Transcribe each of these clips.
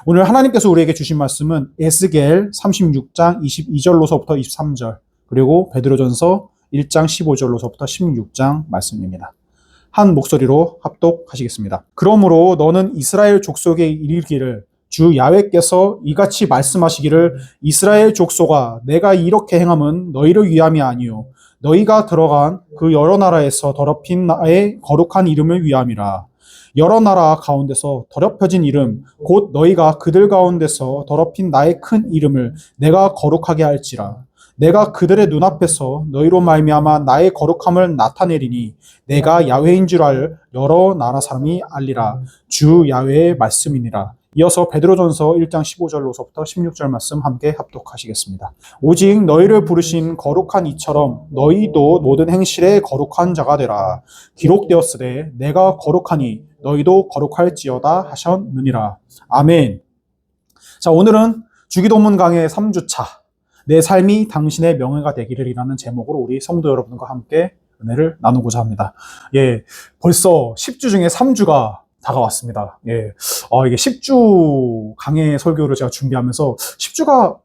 오늘 하나님께서 우리에게 주신 말씀은 에스겔 36장 22절로서부터 23절, 그리고 베드로전서 1장 15절로서부터 16장 말씀입니다. 한 목소리로 합독하시겠습니다. 그러므로 너는 이스라엘 족속에 이르기를 주 야훼께서 이같이 말씀하시기를 이스라엘 족속아 내가 이렇게 행함은 너희를 위함이 아니요 너희가 들어간 그 여러 나라에서 더럽힌 나의 거룩한 이름을 위함이라. 여러 나라 가운데서 더럽혀진 이름 곧 너희가 그들 가운데서 더럽힌 나의 큰 이름을 내가 거룩하게 할지라. 내가 그들의 눈앞에서 너희로 말미암아 나의 거룩함을 나타내리니 내가 야훼인 줄 알 여러 나라 사람이 알리라. 주 야훼의 말씀이니라. 이어서 베드로전서 1장 15절로서부터 16절 말씀 함께 합독하시겠습니다. 오직 너희를 부르신 거룩한 이처럼 너희도 모든 행실에 거룩한 자가 되라. 기록되었으되 내가 거룩하니 너희도 거룩할지어다 하셨느니라. 아멘. 자, 오늘은 주기도문 강의 3주차 내 삶이 당신의 명예가 되기를 이라는 제목으로 우리 성도 여러분과 함께 은혜를 나누고자 합니다. 벌써 10주 중에 3주가 다가왔습니다. 이게 10주 강의 설교를 제가 준비하면서 10주가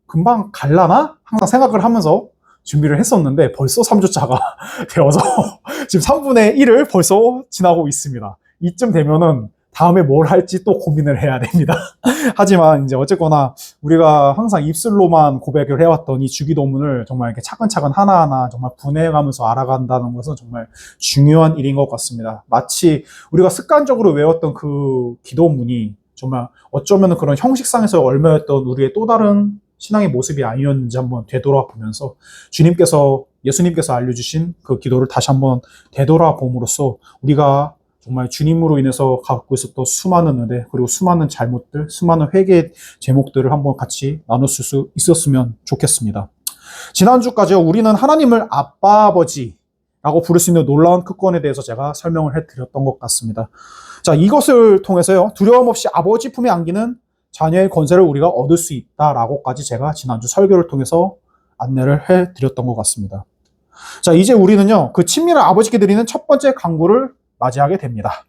금방 갈라나? 항상 생각을 하면서 준비를 했었는데 벌써 3주차가 되어서 지금 3분의 1을 벌써 지나고 있습니다. 이쯤 되면은 다음에 뭘 할지 또 고민을 해야 됩니다. 하지만 이제 어쨌거나 우리가 항상 입술로만 고백을 해왔던 이 주기도문을 정말 이렇게 차근차근 하나하나 정말 분해가면서 알아간다는 것은 정말 중요한 일인 것 같습니다. 마치 우리가 습관적으로 외웠던 그 기도문이 정말 어쩌면 그런 형식상에서 얽매였던 우리의 또 다른 신앙의 모습이 아니었는지 한번 되돌아보면서 예수님께서 알려주신 그 기도를 다시 한번 되돌아봄으로써 우리가 정말 주님으로 인해서 갖고 있었던 수많은 은혜, 그리고 수많은 잘못들, 수많은 회개의 제목들을 한번 같이 나눌 수 있었으면 좋겠습니다. 지난주까지 우리는 하나님을 아빠, 아버지라고 부를 수 있는 놀라운 특권에 대해서 제가 설명을 해드렸던 것 같습니다. 자, 이것을 통해서요, 두려움 없이 아버지 품에 안기는 자녀의 권세를 우리가 얻을 수 있다라고까지 제가 지난주 설교를 통해서 안내를 해드렸던 것 같습니다. 자, 이제 우리는요, 그 친밀한 아버지께 드리는 첫 번째 간구를 맞이하게 됩니다.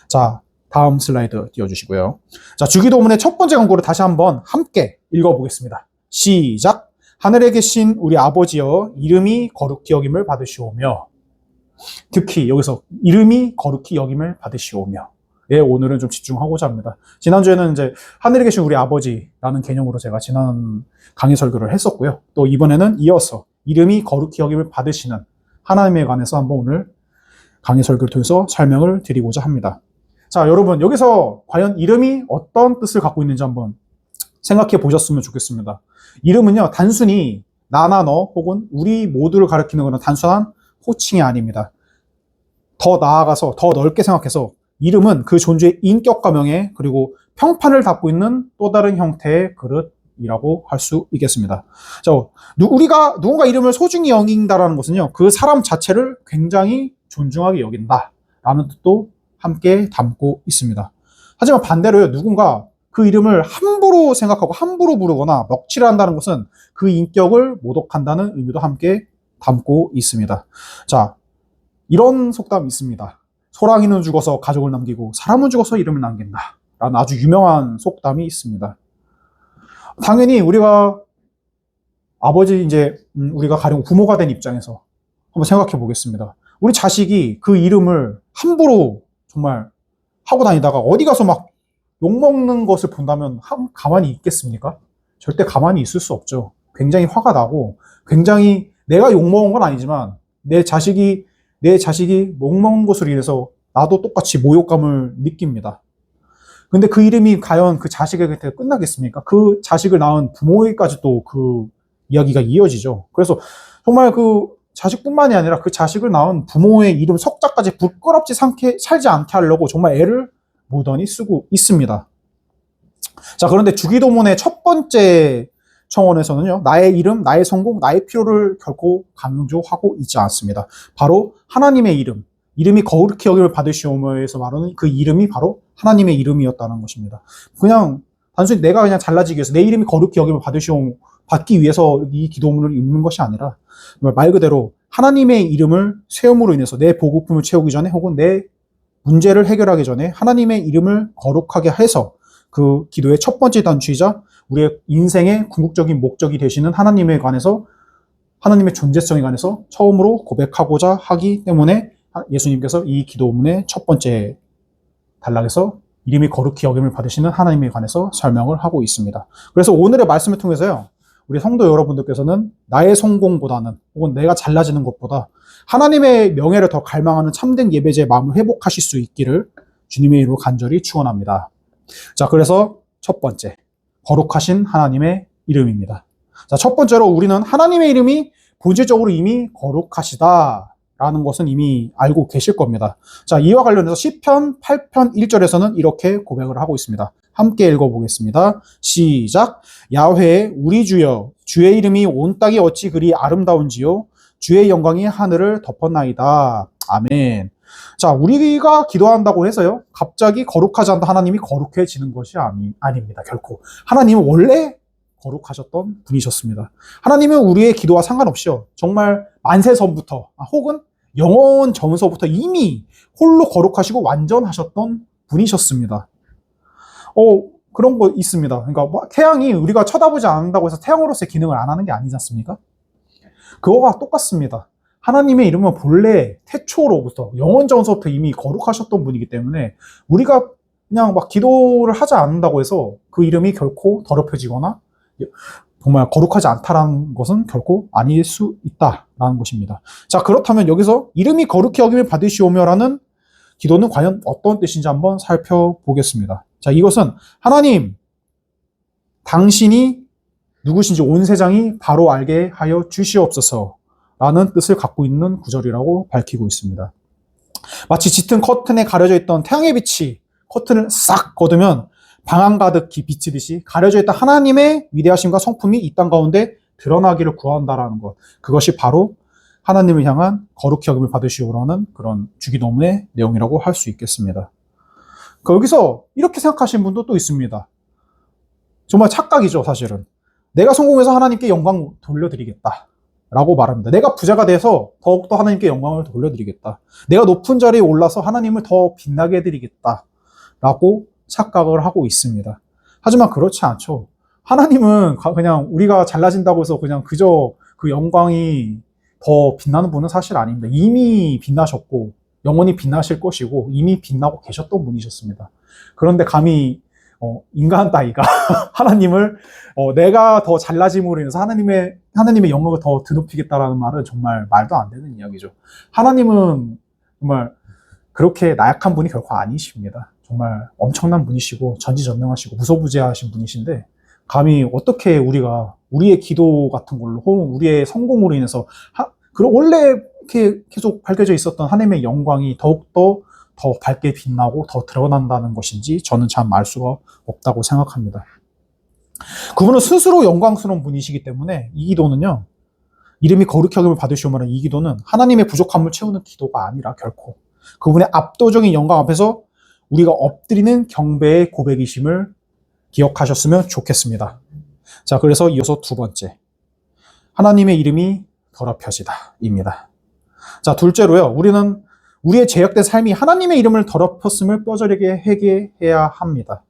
자, 다음 슬라이드 띄워주시고요. 자, 주기도문의 첫 번째 간구를 다시 한번 함께 읽어보겠습니다. 시작! 하늘에 계신 우리 아버지여 이름이 거룩히 여김을 받으시오며, 특히 여기서 이름이 거룩히 여김을 받으시오며, 오늘은 좀 집중하고자 합니다. 지난주에는 이제 하늘에 계신 우리 아버지라는 개념으로 제가 지난 강의 설교를 했었고요. 또 이번에는 이어서 이름이 거룩히 여김을 받으시는 하나님에 관해서 한번 오늘 강의 설교를 통해서 설명을 드리고자 합니다. 자, 여러분, 여기서 과연 이름이 어떤 뜻을 갖고 있는지 한번 생각해 보셨으면 좋겠습니다. 이름은요, 단순히 나나 너 혹은 우리 모두를 가리키는 그런 단순한 호칭이 아닙니다. 더 나아가서 더 넓게 생각해서 이름은 그 존재의 인격과 명예 그리고 평판을 담고 있는 또 다른 형태의 그릇이라고 할 수 있겠습니다. 자, 우리가 누군가 이름을 소중히 여긴다라는 것은요, 그 사람 자체를 굉장히 존중하게 여긴다라는 뜻도 함께 담고 있습니다. 하지만 반대로요, 누군가 그 이름을 함부로 생각하고 함부로 부르거나 먹칠을 한다는 것은 그 인격을 모독한다는 의미도 함께 담고 있습니다. 자, 이런 속담이 있습니다. 소랑이는 죽어서 가족을 남기고 사람은 죽어서 이름을 남긴다 라는 아주 유명한 속담이 있습니다. 당연히 우리가 우리가 가령 부모가 된 입장에서 한번 생각해 보겠습니다. 우리 자식이 그 이름을 함부로 정말 하고 다니다가 어디 가서 막 욕먹는 것을 본다면 가만히 있겠습니까? 절대 가만히 있을 수 없죠. 굉장히 화가 나고, 굉장히 내가 욕먹은 건 아니지만 내 자식이 욕먹는 것으로 인해서 나도 똑같이 모욕감을 느낍니다. 근데 그 이름이 과연 그 자식에게 끝나겠습니까? 그 자식을 낳은 부모에게까지도 그 이야기가 이어지죠. 그래서 정말 그 자식뿐만이 아니라 그 자식을 낳은 부모의 이름 석자까지 부끄럽지 살지 않게 하려고 정말 애를 무던히 쓰고 있습니다. 자, 그런데 주기도문의 첫 번째 청원에서는요, 나의 이름, 나의 성공, 나의 필요를 결코 강조하고 있지 않습니다. 바로 하나님의 이름이 거룩히 여김을 받으시오며에서 말하는 그 이름이 바로 하나님의 이름이었다는 것입니다. 그냥 단순히 내가 그냥 잘나지기 위해서 내 이름이 거룩히 여김을 받기 위해서 이 기도문을 읽는 것이 아니라 말 그대로 하나님의 이름을 세움으로 인해서 내 보급품을 채우기 전에 혹은 내 문제를 해결하기 전에 하나님의 이름을 거룩하게 해서 그 기도의 첫 번째 단추이자 우리의 인생의 궁극적인 목적이 되시는 하나님에 관해서, 하나님의 존재성에 관해서 처음으로 고백하고자 하기 때문에 예수님께서 이 기도문의 첫 번째 단락에서 이름이 거룩히 여김을 받으시는 하나님에 관해서 설명을 하고 있습니다. 그래서 오늘의 말씀을 통해서요, 우리 성도 여러분들께서는 나의 성공보다는, 혹은 내가 잘나지는 것보다 하나님의 명예를 더 갈망하는 참된 예배자의 마음을 회복하실 수 있기를 주님의 이름으로 간절히 축원합니다. 자, 그래서 첫 번째, 거룩하신 하나님의 이름입니다. 자, 첫 번째로 우리는 하나님의 이름이 본질적으로 이미 거룩하시다라는 것은 이미 알고 계실 겁니다. 자, 이와 관련해서 시편 8편 1절에서는 이렇게 고백을 하고 있습니다. 함께 읽어보겠습니다. 시작. 야훼 우리 주여, 주의 이름이 온 땅이 어찌 그리 아름다운지요, 주의 영광이 하늘을 덮었나이다. 아멘. 자, 우리가 기도한다고 해서요, 갑자기 거룩하지 않다 하나님이 거룩해지는 것이 아닙니다. 결코. 하나님은 원래 거룩하셨던 분이셨습니다. 하나님은 우리의 기도와 상관없이요, 정말 만세전부터, 혹은 영원 전서부터 이미 홀로 거룩하시고 완전하셨던 분이셨습니다. 그런 거 있습니다. 그러니까 뭐 태양이 우리가 쳐다보지 않는다고 해서 태양으로서의 기능을 안 하는 게 아니지 않습니까? 그거와 똑같습니다. 하나님의 이름은 본래 태초로부터, 영원 전서부터 이미 거룩하셨던 분이기 때문에 우리가 그냥 막 기도를 하지 않는다고 해서 그 이름이 결코 더럽혀지거나 정말 거룩하지 않다라는 것은 결코 아닐 수 있다라는 것입니다. 자, 그렇다면 여기서 이름이 거룩히 여김을 받으시오며라는 기도는 과연 어떤 뜻인지 한번 살펴보겠습니다. 자, 이것은 하나님, 당신이 누구신지 온 세상이 바로 알게 하여 주시옵소서 라는 뜻을 갖고 있는 구절이라고 밝히고 있습니다. 마치 짙은 커튼에 가려져 있던 태양의 빛이 커튼을 싹 걷으면 방 안 가득히 비치듯이 가려져 있던 하나님의 위대하심과 성품이 이 땅 가운데 드러나기를 구한다라는 것, 그것이 바로 하나님을 향한 거룩히 여김을 받으시오라는 그런 주기도문의 내용이라고 할 수 있겠습니다. 여기서 이렇게 생각하시는 분도 또 있습니다. 정말 착각이죠, 사실은. 내가 성공해서 하나님께 영광 돌려드리겠다 라고 말합니다. 내가 부자가 돼서 더욱더 하나님께 영광을 돌려드리겠다. 내가 높은 자리에 올라서 하나님을 더 빛나게 해드리겠다 라고 착각을 하고 있습니다. 하지만 그렇지 않죠. 하나님은 그냥 우리가 잘나진다고 해서 그냥 그저 그 영광이 더 빛나는 분은 사실 아닙니다. 이미 빛나셨고 영원히 빛나실 것이고 이미 빛나고 계셨던 분이셨습니다. 그런데 감히 인간 따위가 하나님을 내가 더 잘나짐으로 인해서 하나님의 영광을 더 드높이겠다라는 말은 정말 말도 안 되는 이야기죠. 하나님은 정말 그렇게 나약한 분이 결코 아니십니다. 정말 엄청난 분이시고 전지전능하시고 무소부재하신 분이신데, 감히 어떻게 우리가 우리의 기도 같은 걸로 혹은 우리의 성공으로 인해서 그런 원래 이렇게 계속 밝혀져 있었던 하나님의 영광이 더욱더 더 밝게 빛나고 더 드러난다는 것인지 저는 참 알 수가 없다고 생각합니다. 그분은 스스로 영광스러운 분이시기 때문에 이 기도는요, 이름이 거룩히 여김을 받으시오면 이 기도는 하나님의 부족함을 채우는 기도가 아니라 결코 그분의 압도적인 영광 앞에서 우리가 엎드리는 경배의 고백이심을 기억하셨으면 좋겠습니다. 자, 그래서 이어서 두 번째, 하나님의 이름이 더럽혀지다입니다. 자, 둘째로요, 우리는 우리의 죄악된 삶이 하나님의 이름을 더럽혔음을 뼈저리게 회개해야 합니다.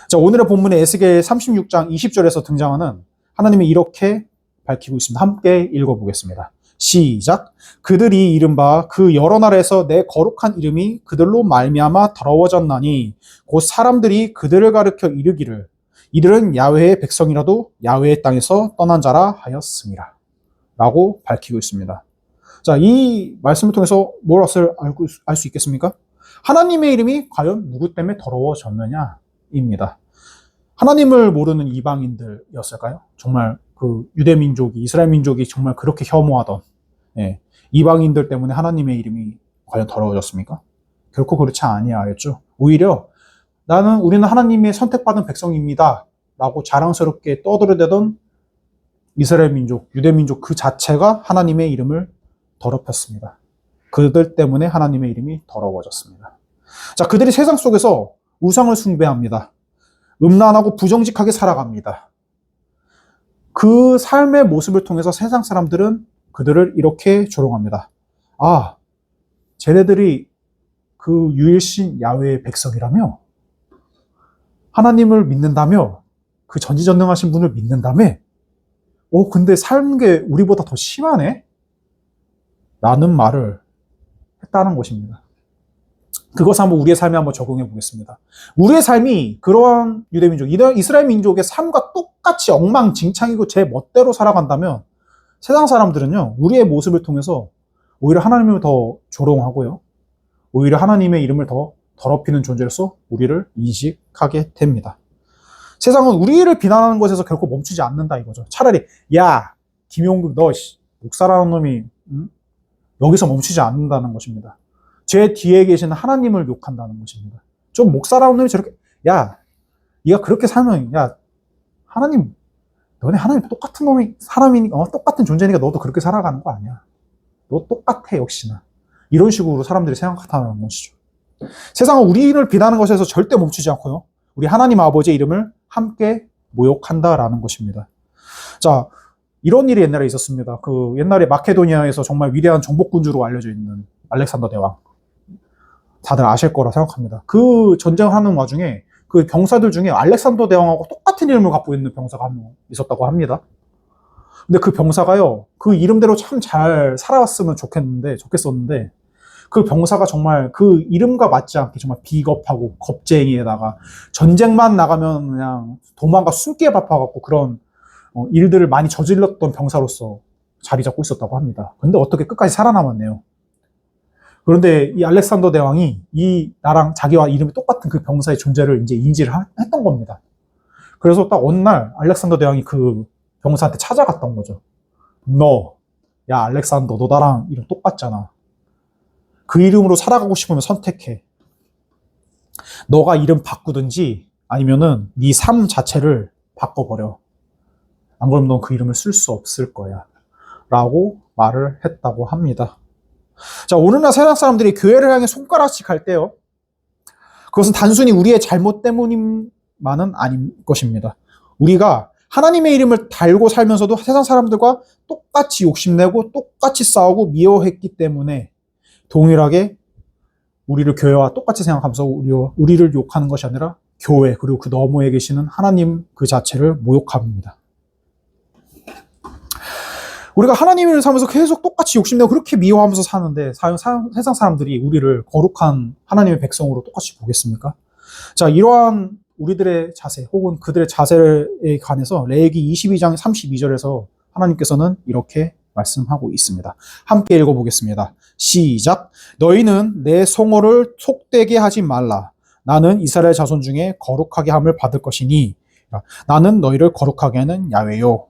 자, 오늘의 본문의 에스겔 36장 20절에서 등장하는 하나님이 이렇게 밝히고 있습니다. 함께 읽어보겠습니다. 시작. 그들이 이른바 그 여러 나라에서 내 거룩한 이름이 그들로 말미암아 더러워졌나니 곧 사람들이 그들을 가르쳐 이르기를 이들은 야훼의 백성이라도 야훼의 땅에서 떠난 자라 하였습니다 라고 밝히고 있습니다. 자, 이 말씀을 통해서 무엇을 알 수 있겠습니까? 하나님의 이름이 과연 누구 때문에 더러워졌느냐입니다. 하나님을 모르는 이방인들이었을까요? 정말 그 유대 민족이, 이스라엘 민족이 정말 그렇게 혐오하던 이방인들 때문에 하나님의 이름이 과연 더러워졌습니까? 결코 그렇지 아니하였죠. 오히려 우리는 하나님의 선택받은 백성입니다 라고 자랑스럽게 떠들어대던 이스라엘 민족, 유대 민족 그 자체가 하나님의 이름을 더럽혔습니다. 그들 때문에 하나님의 이름이 더러워졌습니다. 자, 그들이 세상 속에서 우상을 숭배합니다. 음란하고 부정직하게 살아갑니다. 그 삶의 모습을 통해서 세상 사람들은 그들을 이렇게 조롱합니다. 아, 쟤네들이 그 유일신 야훼의 백성이라며? 하나님을 믿는다며? 그 전지전능하신 분을 믿는다며? 근데 사는 게 우리보다 더 심하네? 라는 말을 했다는 것입니다. 그것을 한번 우리의 삶에 한번 적용해 보겠습니다. 우리의 삶이 그러한 유대민족, 이스라엘 민족의 삶과 똑같이 엉망진창이고 제 멋대로 살아간다면 세상 사람들은요, 우리의 모습을 통해서 오히려 하나님을 더 조롱하고요, 오히려 하나님의 이름을 더 더럽히는 존재로서 우리를 인식하게 됩니다. 세상은 우리를 비난하는 것에서 결코 멈추지 않는다 이거죠. 차라리 야 김용국 너 목사라는 놈이 여기서 멈추지 않는다는 것입니다. 제 뒤에 계시는 하나님을 욕한다는 것입니다. 좀 목사라는 놈이 저렇게 야 네가 그렇게 살면 야 하나님 너네 하나님 똑같은 놈이 사람이니까 똑같은 존재니까 너도 그렇게 살아가는 거 아니야. 너 똑같아 역시나. 이런 식으로 사람들이 생각한다는 것이죠. 세상은 우리를 비난하는 것에서 절대 멈추지 않고요, 우리 하나님 아버지의 이름을 함께 모욕한다라는 것입니다. 자, 이런 일이 옛날에 있었습니다. 그 옛날에 마케도니아에서 정말 위대한 정복군주로 알려져 있는 알렉산더 대왕. 다들 아실 거라 생각합니다. 그 전쟁하는 와중에 그 병사들 중에 알렉산더 대왕하고 똑같은 이름을 갖고 있는 병사가 한 명 있었다고 합니다. 근데 그 병사가요, 그 이름대로 참 잘 살아왔으면 좋겠었는데, 그 병사가 정말 그 이름과 맞지 않게 정말 비겁하고 겁쟁이에다가 전쟁만 나가면 그냥 도망가 숨기에 바빠갖고 그런 일들을 많이 저질렀던 병사로서 자리 잡고 있었다고 합니다. 근데 어떻게 끝까지 살아남았네요. 그런데 이 알렉산더 대왕이 이 나랑 자기와 이름이 똑같은 그 병사의 존재를 이제 인지를 했던 겁니다. 그래서 딱 어느 날 알렉산더 대왕이 그 병사한테 찾아갔던 거죠. 야 알렉산더 너 나랑 이름 똑같잖아. 그 이름으로 살아가고 싶으면 선택해. 너가 이름 바꾸든지 아니면은 네 삶 자체를 바꿔버려. 안 그러면 넌 그 이름을 쓸 수 없을 거야. 라고 말을 했다고 합니다. 자, 오늘날 세상 사람들이 교회를 향해 손가락씩 할 때요, 그것은 단순히 우리의 잘못 때문만은 아닌 것입니다. 우리가 하나님의 이름을 달고 살면서도 세상 사람들과 똑같이 욕심내고 똑같이 싸우고 미워했기 때문에 동일하게 우리를 교회와 똑같이 생각하면서 우리를 욕하는 것이 아니라 교회 그리고 그 너머에 계시는 하나님 그 자체를 모욕합니다. 우리가 하나님을 살면서 계속 똑같이 욕심내고 그렇게 미워하면서 사는데 세상 사람들이 우리를 거룩한 하나님의 백성으로 똑같이 보겠습니까? 자, 이러한 우리들의 자세 혹은 그들의 자세에 관해서 레위기 22장 32절에서 하나님께서는 이렇게 말씀하고 있습니다. 함께 읽어보겠습니다. 시작. 너희는 내 성호를 속되게 하지 말라. 나는 이스라엘 자손 중에 거룩하게 함을 받을 것이니 나는 너희를 거룩하게 하는 야훼요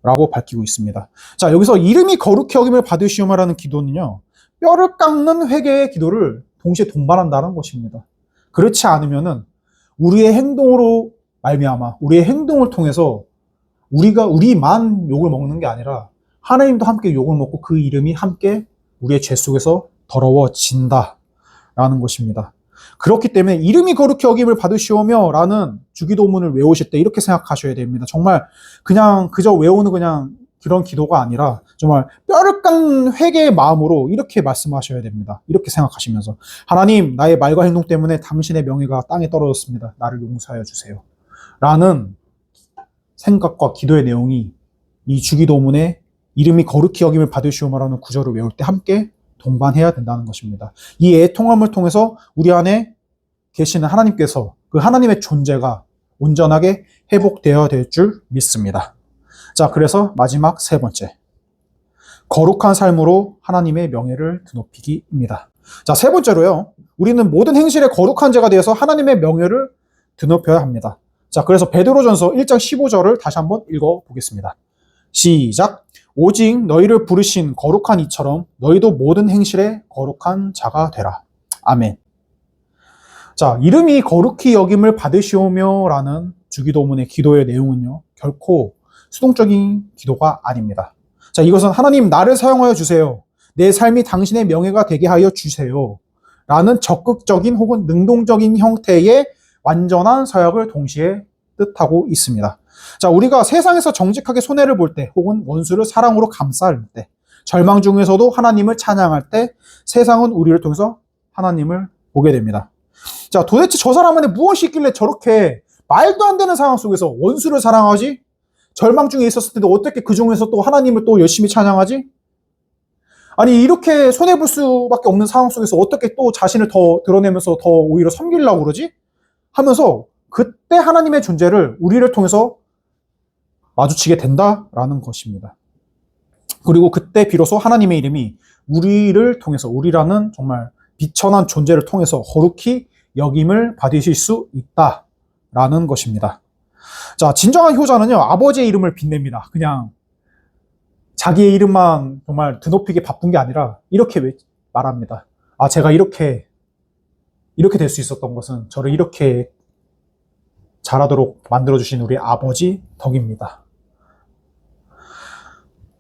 라고 밝히고 있습니다. 자, 여기서 이름이 거룩히 여김을 받으시오마라는 기도는요, 뼈를 깎는 회개의 기도를 동시에 동반한다는 것입니다. 그렇지 않으면은 우리의 행동으로 말미암아 우리의 행동을 통해서 우리만 욕을 먹는 게 아니라 하나님도 함께 욕을 먹고 그 이름이 함께 우리의 죄 속에서 더러워진다라는 것입니다. 그렇기 때문에 이름이 거룩히 여김을 받으시오며 라는 주기도문을 외우실 때 이렇게 생각하셔야 됩니다. 정말 그냥 그저 외우는 그냥 그런 기도가 아니라 정말 뼈를 깎는 회개의 마음으로 이렇게 말씀하셔야 됩니다. 이렇게 생각하시면서 하나님, 나의 말과 행동 때문에 당신의 명예가 땅에 떨어졌습니다. 나를 용서하여 주세요. 라는 생각과 기도의 내용이 이 주기도문에 이름이 거룩히 여김을 받으시오마라는 구절을 외울 때 함께 동반해야 된다는 것입니다. 이 애통함을 통해서 우리 안에 계시는 하나님께서 그 하나님의 존재가 온전하게 회복되어야 될 줄 믿습니다. 자, 그래서 마지막 세 번째, 거룩한 삶으로 하나님의 명예를 드높이기입니다. 자, 세 번째로요, 우리는 모든 행실에 거룩한 자가 되어서 하나님의 명예를 드높여야 합니다. 자, 그래서 베드로전서 1장 15절을 다시 한번 읽어보겠습니다. 시작. 오직 너희를 부르신 거룩한 이처럼 너희도 모든 행실에 거룩한 자가 되라. 아멘. 자, 이름이 거룩히 여김을 받으시오며 라는 주기도문의 기도의 내용은요, 결코 수동적인 기도가 아닙니다. 자, 이것은 하나님 나를 사용하여 주세요. 내 삶이 당신의 명예가 되게 하여 주세요. 라는 적극적인 혹은 능동적인 형태의 완전한 서약을 동시에 뜻하고 있습니다. 자, 우리가 세상에서 정직하게 손해를 볼 때 혹은 원수를 사랑으로 감쌀 때, 절망 중에서도 하나님을 찬양할 때 세상은 우리를 통해서 하나님을 보게 됩니다. 자, 도대체 저 사람 안에 무엇이 있길래 저렇게 말도 안 되는 상황 속에서 원수를 사랑하지? 절망 중에 있었을 때도 어떻게 그 중에서 또 하나님을 또 열심히 찬양하지? 아니, 이렇게 손해볼 수밖에 없는 상황 속에서 어떻게 또 자신을 더 드러내면서 더 오히려 섬기려고 그러지? 하면서 그때 하나님의 존재를 우리를 통해서 마주치게 된다라는 것입니다. 그리고 그때 비로소 하나님의 이름이 우리를 통해서, 우리라는 정말 비천한 존재를 통해서 거룩히 여김을 받으실 수 있다라는 것입니다. 자, 진정한 효자는요, 아버지의 이름을 빛냅니다. 그냥 자기의 이름만 정말 드높이게 바쁜 게 아니라 이렇게 말합니다. 아, 제가 이렇게 될 수 있었던 것은 저를 이렇게 잘하도록 만들어주신 우리 아버지 덕입니다.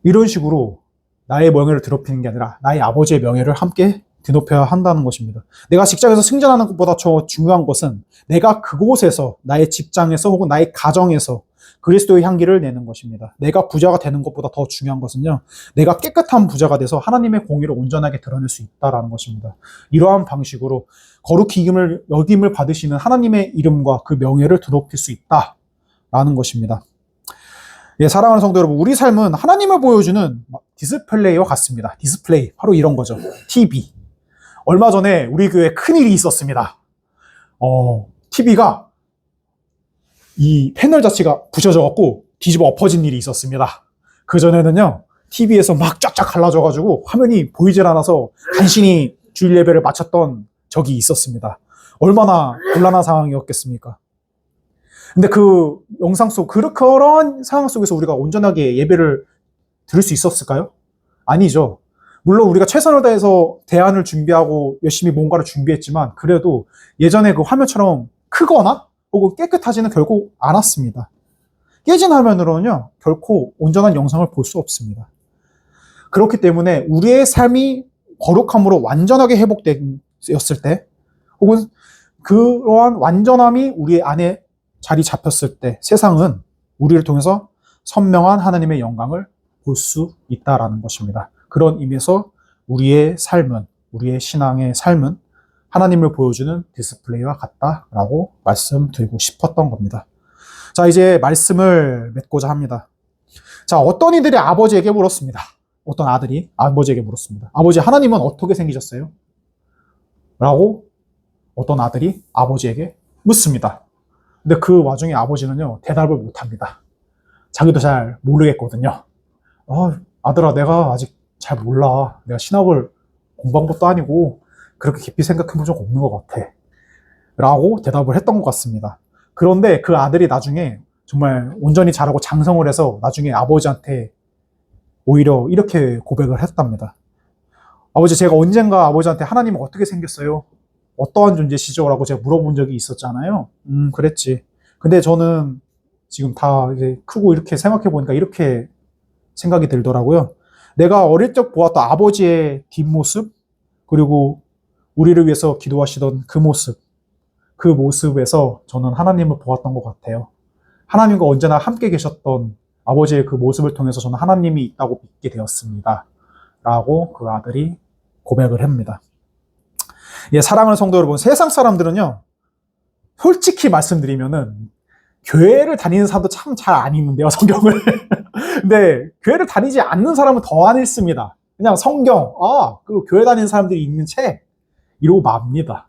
이런 식으로 나의 명예를 드높이는 게 아니라 나의 아버지의 명예를 함께 드높여야 한다는 것입니다. 내가 직장에서 승진하는 것보다 더 중요한 것은 내가 그곳에서, 나의 직장에서 혹은 나의 가정에서 그리스도의 향기를 내는 것입니다. 내가 부자가 되는 것보다 더 중요한 것은요, 내가 깨끗한 부자가 돼서 하나님의 공의를 온전하게 드러낼 수 있다는 것입니다. 이러한 방식으로 거룩히 여김을 받으시는 하나님의 이름과 그 명예를 드높일 수 있다라는 것입니다. 예, 사랑하는 성도 여러분, 우리 삶은 하나님을 보여주는 디스플레이와 같습니다. 디스플레이, 바로 이런 거죠. TV. 얼마 전에 우리 교회에 큰일이 있었습니다. TV가 이 패널 자체가 부셔져갖고 뒤집어 엎어진 일이 있었습니다. 그전에는요, TV에서 막 쫙쫙 갈라져가지고 화면이 보이질 않아서 간신히 주일 예배를 마쳤던 적이 있었습니다. 얼마나 곤란한 상황이었겠습니까? 근데 그 영상 속, 그런 상황 속에서 우리가 온전하게 예배를 드릴 수 있었을까요? 아니죠. 물론 우리가 최선을 다해서 대안을 준비하고 열심히 뭔가를 준비했지만 그래도 예전에 그 화면처럼 크거나 혹은 깨끗하지는 결국 않았습니다. 깨진 화면으로는요, 결코 온전한 영상을 볼 수 없습니다. 그렇기 때문에 우리의 삶이 거룩함으로 완전하게 회복되었을 때, 혹은 그러한 완전함이 우리 안에 자리 잡혔을 때 세상은 우리를 통해서 선명한 하나님의 영광을 볼 수 있다라는 것입니다. 그런 의미에서 우리의 삶은, 우리의 신앙의 삶은 하나님을 보여주는 디스플레이와 같다라고 말씀드리고 싶었던 겁니다. 자, 이제 말씀을 맺고자 합니다. 자, 어떤 이들이 아버지에게 물었습니다. 어떤 아들이 아버지에게 물었습니다. 아버지, 하나님은 어떻게 생기셨어요? 라고 어떤 아들이 아버지에게 묻습니다. 근데 그 와중에 아버지는요, 대답을 못합니다. 자기도 잘 모르겠거든요. 아들아, 내가 아직 잘 몰라. 내가 신학을 공부한 것도 아니고 그렇게 깊이 생각해 본 적 없는 것 같아. 라고 대답을 했던 것 같습니다. 그런데 그 아들이 나중에 정말 온전히 잘하고 장성을 해서 나중에 아버지한테 오히려 이렇게 고백을 했답니다. 아버지, 제가 언젠가 아버지한테 하나님은 어떻게 생겼어요? 어떠한 존재시죠? 라고 제가 물어본 적이 있었잖아요. 그랬지. 근데 저는 지금 다 이제 크고 이렇게 생각해 보니까 이렇게 생각이 들더라고요. 내가 어릴 적 보았던 아버지의 뒷모습, 그리고 우리를 위해서 기도하시던 그 모습, 그 모습에서 저는 하나님을 보았던 것 같아요. 하나님과 언제나 함께 계셨던 아버지의 그 모습을 통해서 저는 하나님이 있다고 믿게 되었습니다. 라고 그 아들이 고백을 합니다. 예, 사랑하는 성도 여러분, 세상 사람들은요, 솔직히 말씀드리면은 교회를 다니는 사람도 참 잘 안 읽는데요, 성경을. 근데 교회를 다니지 않는 사람은 더 안 읽습니다. 그냥 성경, 그 교회 다니는 사람들이 읽는 책, 이러고 맙니다.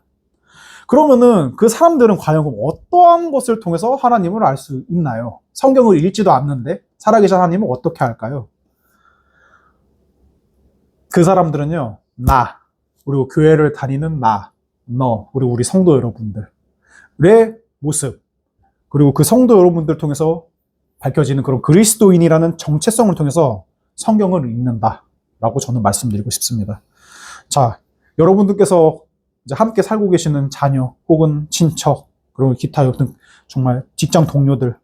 그러면은 그 사람들은 과연 어떠한 것을 통해서 하나님을 알 수 있나요? 성경을 읽지도 않는데 살아계신 하나님은 어떻게 할까요? 그 사람들은요, 그리고 교회를 다니는 그리고 우리 성도 여러분들의 모습, 그리고 그 성도 여러분들 통해서 밝혀지는 그런 그리스도인이라는 정체성을 통해서 성경을 읽는다라고 저는 말씀드리고 싶습니다. 자, 여러분들께서 이제 함께 살고 계시는 자녀 혹은 친척, 그리고 기타 등 정말 직장 동료들,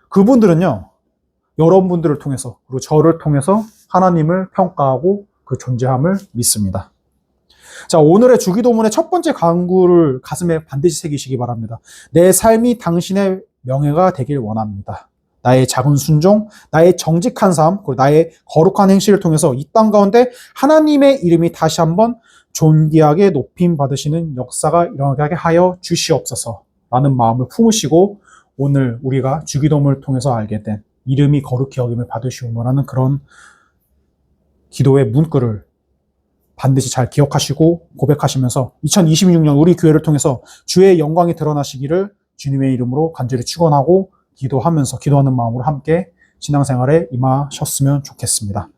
그분들은요, 여러분들을 통해서, 그리고 저를 통해서 하나님을 평가하고 그 존재함을 믿습니다. 자, 오늘의 주기도문의 첫 번째 강구를 가슴에 반드시 새기시기 바랍니다. 내 삶이 당신의 명예가 되길 원합니다. 나의 작은 순종, 나의 정직한 삶, 그리고 나의 거룩한 행실을 통해서 이 땅 가운데 하나님의 이름이 다시 한번 존귀하게 높임 받으시는 역사가 일어나게 하여 주시옵소서 라는 마음을 품으시고 오늘 우리가 주기도문을 통해서 알게 된 이름이 거룩히 여김을 받으시오라는 그런 기도의 문구를 반드시 잘 기억하시고 고백하시면서 2026년 우리 교회를 통해서 주의 영광이 드러나시기를 주님의 이름으로 간절히 축원하고 기도하면서 기도하는 마음으로 함께 신앙생활에 임하셨으면 좋겠습니다.